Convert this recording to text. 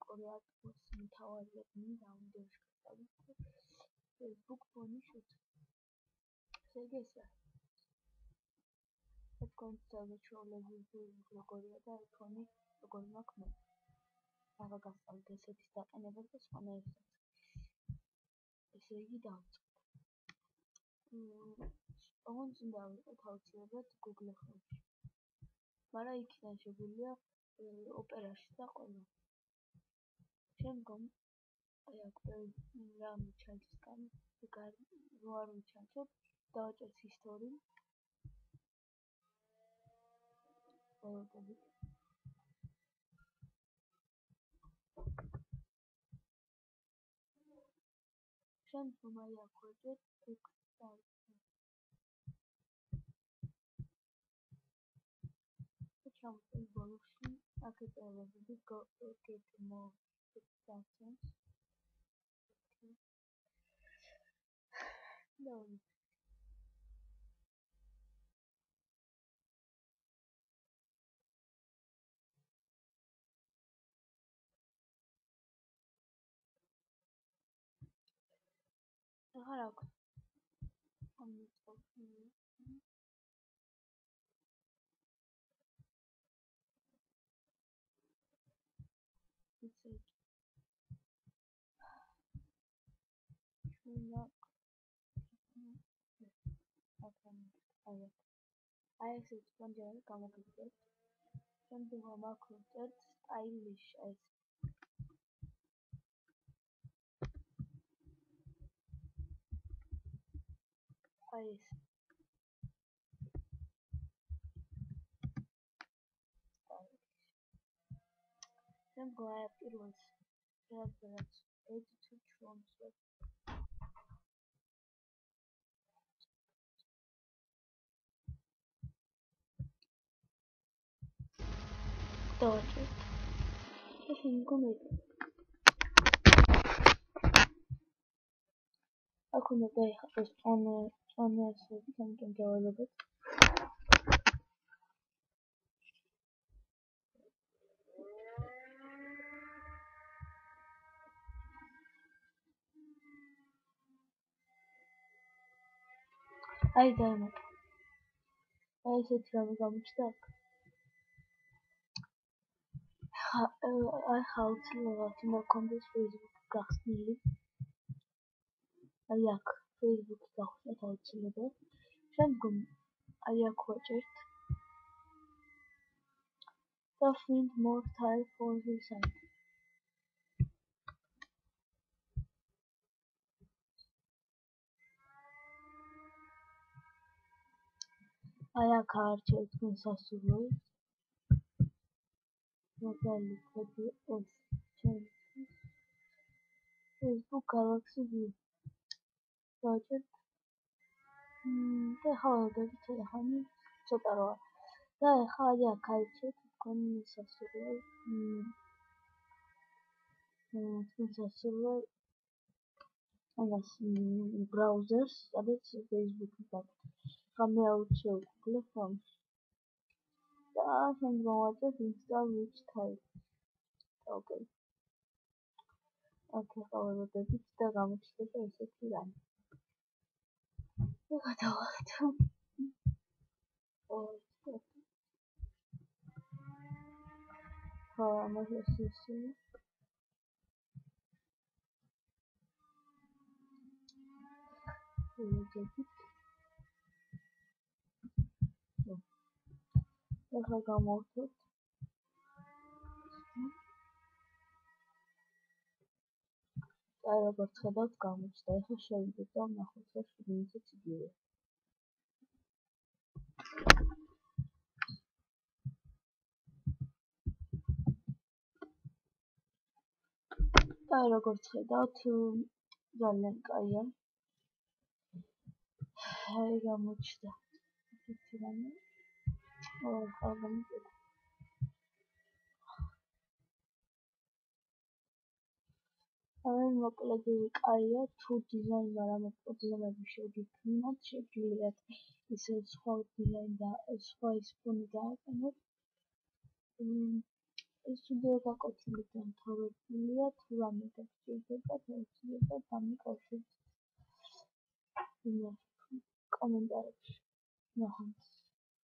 კორეატოს მთავარია დაუნდერში გადავიდე Facebook ფონი შუთ. ეგესა. კონცერტი ჩოლები როგორია და ფონი როგორ მაქვს. აღა გასწავლეთ ესეთის დაყენება და სხვანაირად. ესე იგი დავწყოთ. ოღონდ უნდა ავიღოთ აუცილებლად Google Chrome-ში. მაგრამ იქიდან შეგვიძლია ოპერაში და ყველა. შემდგომ აი აქ რა მიჩანს რო არ მიჩანს, დავაჭერთ history. ველოდებით. შემდგომ აი აქ ვაჭერთ extend. Some evolution academy go get more extensions. No. Harako. I said sponge გამოგიძებთ. შემდგომ მაქრობთ stylish as ეს შემდგომ აი პირველს რაღაც edit chromes დავაჭერთ. შემდგომ აქ უნდა დაიხატოს წონასები, ამიტომ დავალებთ. აი დაიმატა. აი ესეთი რამე გამოჩნდა აქ. აი ხალხი უნდა კონდეს Facebook გახსნილი. აი აქ Facebook გახსნათ აუცილებლად. შემდგომ აი აქ ვაჭერთ. და find more style for this site. აი აქ არჩევთ თქვენ სასურველს. მაგალითად ეს ჩემთვის Facebook Galaxy View. დავაჭერთ. და ხალხები თელეფონი ცოტა როა. და ახლა აი აქ არჩევთ თქვენ სასურველ. თქვენ სასურველ ამას ბრაუზერს, სადაც Facebook-ი გაქვთ. ხამე აუჩევ Google Chrome-ში. და შემდგომ ვაჭერთ install which type. Okay. აქ ახალებებით და გამოჩნდება ესეთი რამე. გადავალთ. ამას ისე ახლა გამოვთოთ. აი როგორც ხედავთ გამოჩნდა. ახლა შევიდეთ და ვნახოთ რა შეგიძლიათ იგივე. აი როგორც ხედავთ ძალიან კაია. აი გამოჩნდა. ესეთი რამე. ალბათ აი მოკლედ კაია თუ დიზაინმა რამე პრობლემები შეგიქმნათ, შეგიძლიათ ისე სხვა დიზაინ და სხვა ის ფონი დააყენოთ. ეს ვიდეო გაკვეთილი დამთავრებულია, თუ რამე გაგჭირდებათ, აუცილებლად დამიკავშირდით კომენტარებში. ნახვამდის.